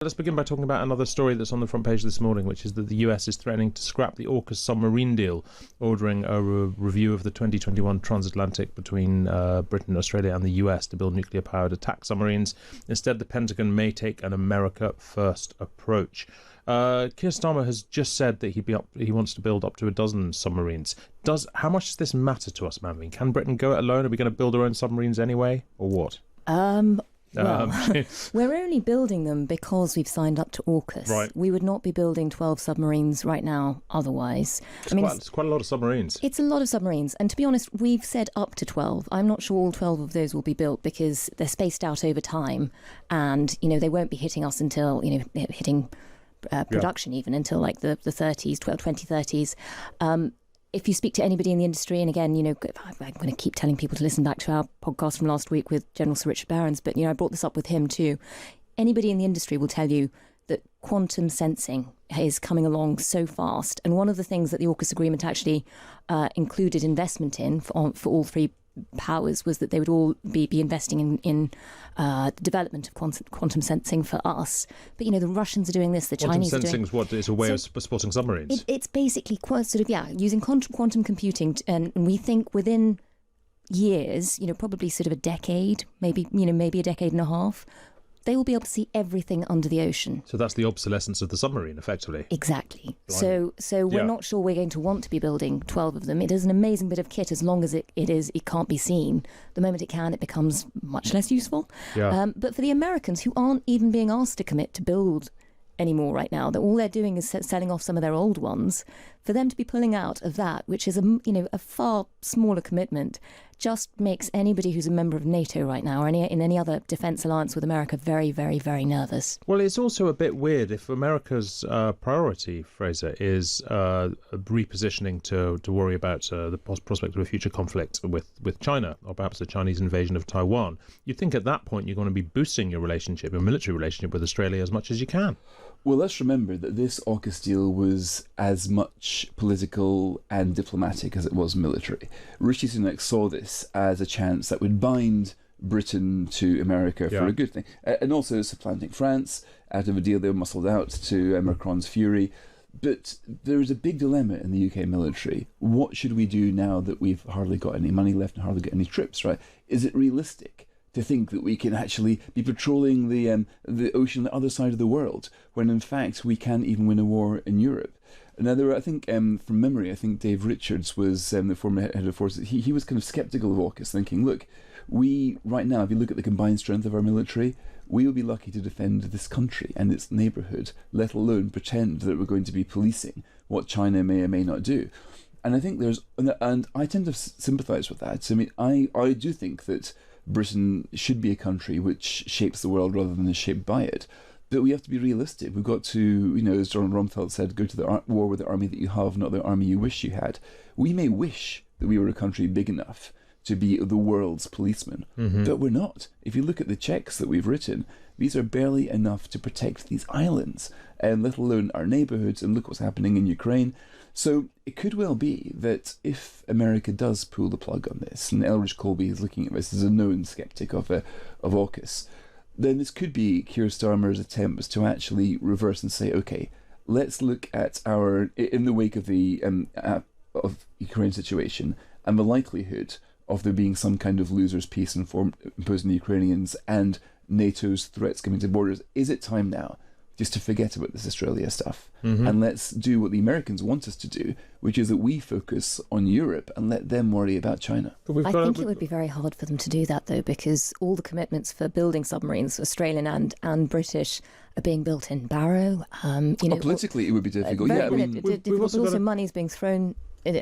Let's begin by talking about another story that's on the front page this morning, which is that the US is threatening to scrap the Aukus submarine deal, ordering a review of the 2021 transatlantic between Britain, Australia and the US to build nuclear-powered attack submarines. Instead, the Pentagon may take an America-first approach. Keir Starmer has just said that he wants to build up to a dozen submarines. How much does this matter to us, Manveen? Can Britain go it alone? Are we going to build our own submarines anyway, or what? Well, we're only building them because we've signed up to Aukus. Right. We would not be building 12 submarines right now otherwise. It's quite a lot of submarines. It's a lot of submarines. And to be honest, we've said up to 12. I'm not sure all 12 of those will be built because they're spaced out over time. And, they won't be hitting us until, hitting production even until like the 30s, 2030s. If you speak to anybody in the industry, and again, I'm going to keep telling people to listen back to our podcast from last week with General Sir Richard Barrons, but, I brought this up with him too. Anybody in the industry will tell you that quantum sensing is coming along so fast. And one of the things that the AUKUS agreement actually included investment in for all three powers was that they would all be investing in the development of quantum sensing for us. But, the Russians are doing this, the Chinese are doing... Quantum sensing is what? It's a way of spotting submarines? It's basically using quantum computing, and we think within years, probably sort of a decade, maybe a decade and a half, they will be able to see everything under the ocean. So that's the obsolescence of the submarine, effectively. Exactly. So we're not sure we're going to want to be building 12 of them. It is an amazing bit of kit as long as it can't be seen. The moment it can, it becomes much less useful. Yeah. But for the Americans, who aren't even being asked to commit to build anymore right now, that all they're doing is selling off some of their old ones, for them to be pulling out of that, which is a far smaller commitment, just makes anybody who's a member of NATO right now or in any other defence alliance with America very, very, very nervous. Well, it's also a bit weird if America's priority, Fraser, is repositioning to worry about the prospect of a future conflict with China, or perhaps the Chinese invasion of Taiwan. You'd think at that point you're going to be boosting your military relationship with Australia as much as you can. Well, let's remember that this AUKUS deal was as much political and diplomatic as it was military. Rishi Sunak saw this as a chance that would bind Britain to America for a good thing, and also supplanting France out of a deal they were muscled out to Macron's fury. But there is a big dilemma in the UK military. What should we do now that we've hardly got any money left and hardly got any troops, right? Is it realistic to think that we can actually be patrolling the ocean on the other side of the world, when in fact we can't even win a war in Europe? Now, I think, from memory, I think Dave Richards was the former head of forces. He was kind of sceptical of AUKUS, thinking, look, we, right now, if you look at the combined strength of our military, we will be lucky to defend this country and its neighbourhood, let alone pretend that we're going to be policing what China may or may not do. And I think and I tend to sympathise with that. So, I do think that Britain should be a country which shapes the world rather than is shaped by it. But we have to be realistic. We've got to, as John Rumsfeld said, go to the war with the army that you have, not the army you wish you had. We may wish that we were a country big enough to be the world's policeman, but we're not. If you look at the checks that we've written, these are barely enough to protect these islands, and let alone our neighbourhoods, and look what's happening in Ukraine. So it could well be that if America does pull the plug on this, and Elridge Colby is looking at this as a known sceptic of AUKUS, then this could be Keir Starmer's attempts to actually reverse and say, okay, let's look at in the wake of the Ukraine situation and the likelihood of there being some kind of loser's peace imposed on the Ukrainians and NATO's threats coming to borders. Is it time now just to forget about this Australia stuff? And let's do what the Americans want us to do, which is that we focus on Europe and let them worry about China. I think it would be very hard for them to do that, though, because all the commitments for building submarines, Australian and British, are being built in Barrow. Politically, it would be difficult. But also money's being thrown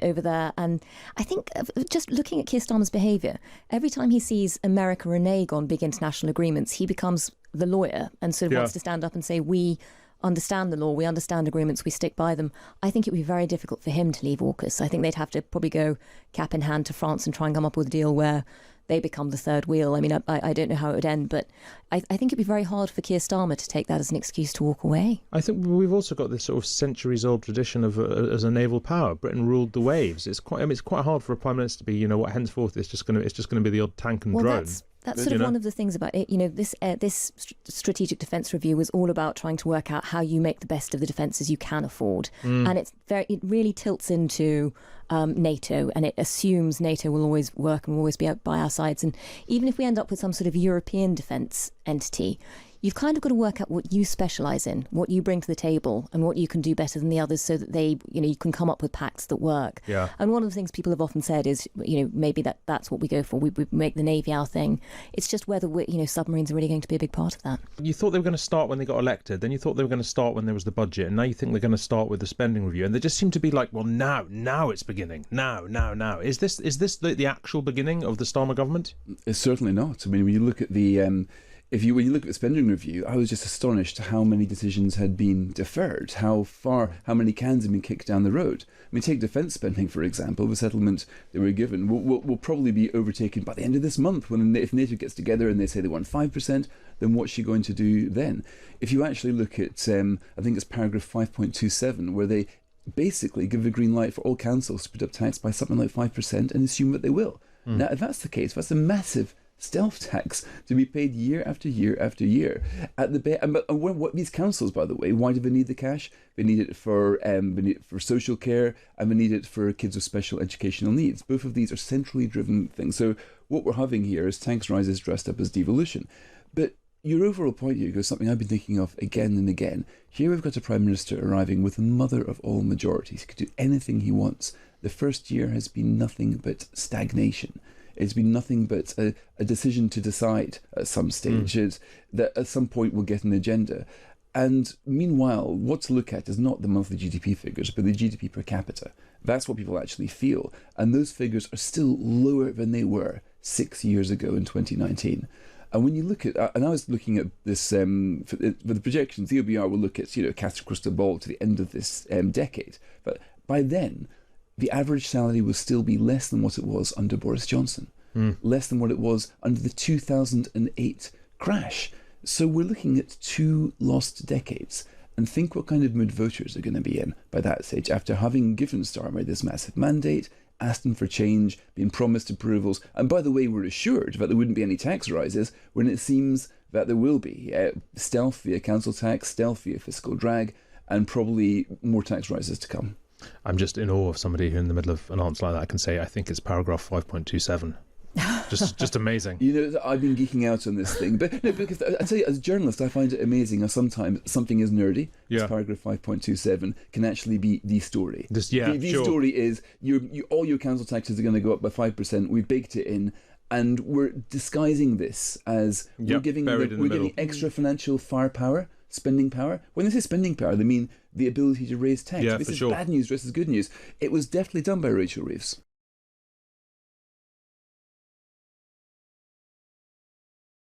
over there. And I think just looking at Keir Starmer's behaviour, every time he sees America renege on big international agreements, he becomes the lawyer and sort of wants to stand up and say, we understand the law, we understand agreements, we stick by them. I think it would be very difficult for him to leave AUKUS. I think they'd have to probably go cap in hand to France and try and come up with a deal where they become the third wheel. I mean, I don't know how it would end, but I think it'd be very hard for Keir Starmer to take that as an excuse to walk away. I think we've also got this sort of centuries-old tradition of as a naval power, Britain ruled the waves. It's quite hard for a prime minister to be, what henceforth it's just going to be the odd tank and drone. That's sort of one of the things about it. You know, this strategic defence review was all about trying to work out how you make the best of the defences you can afford, and it really tilts into NATO, and it assumes NATO will always work and will always be by our sides. And even if we end up with some sort of European defence entity, you've kind of got to work out what you specialise in, what you bring to the table, and what you can do better than the others, so that you can come up with pacts that work. Yeah. And one of the things people have often said is, maybe that's what we go for. We make the Navy our thing. It's just whether submarines are really going to be a big part of that. You thought they were going to start when they got elected, then you thought they were going to start when there was the budget, and now you think they're going to start with the spending review, and they just seem to be like, well, now it's beginning. Now. Is this the actual beginning of the Starmer government? It's certainly not. I mean, when you look at the when you look at the spending review, I was just astonished how many decisions had been deferred, how many cans had been kicked down the road. I mean, take defence spending, for example. The settlement they were given will probably be overtaken by the end of this month. If NATO gets together and they say they want 5%, then what's she going to do then? If you actually look at, I think it's paragraph 5.27, where they basically give a green light for all councils to put up tax by something like 5% and assume that they will. Now, if that's the case, that's a massive stealth tax to be paid year after year after year at the what these councils, by the way, why do they need the cash? They need it for social care, and they need it for kids with special educational needs. Both of these are centrally driven things. So what we're having here is tax rises dressed up as devolution. But your overall point, Hugo, is something I've been thinking of again and again. Here we've got a Prime Minister arriving with the mother of all majorities. He could do anything he wants. The first year has been nothing but stagnation. It's been nothing but a decision to decide at some stage that at some point we'll get an agenda. And meanwhile, what to look at is not the monthly GDP figures, but the GDP per capita. That's what people actually feel. And those figures are still lower than they were 6 years ago in 2019. And when you look at, and I was looking at this, for the projections, the OBR will look at, cast a crystal ball to the end of this decade. But by then, the average salary will still be less than what it was under Boris Johnson, less than what it was under the 2008 crash. So we're looking at 2 lost decades. And think what kind of mood voters are going to be in by that stage, after having given Starmer this massive mandate, asked him for change, been promised approvals, and by the way, were assured that there wouldn't be any tax rises, when it seems that there will be. Stealth via council tax, stealth via fiscal drag, and probably more tax rises to come. I'm just in awe of somebody who in the middle of an answer like that can say, I think it's paragraph 5.27. Just amazing. I've been geeking out on this thing, but no, because I tell you, as a journalist, I find it amazing how sometimes something is nerdy. Yeah. This paragraph 5.27 can actually be the story. The story is all your council taxes are going to go up by 5%. We baked it in, and we're disguising this as we're giving extra financial firepower. Spending power. When they say spending power, they mean the ability to raise tax. This is bad news dressed as good news. It was deftly done by Rachel Reeves.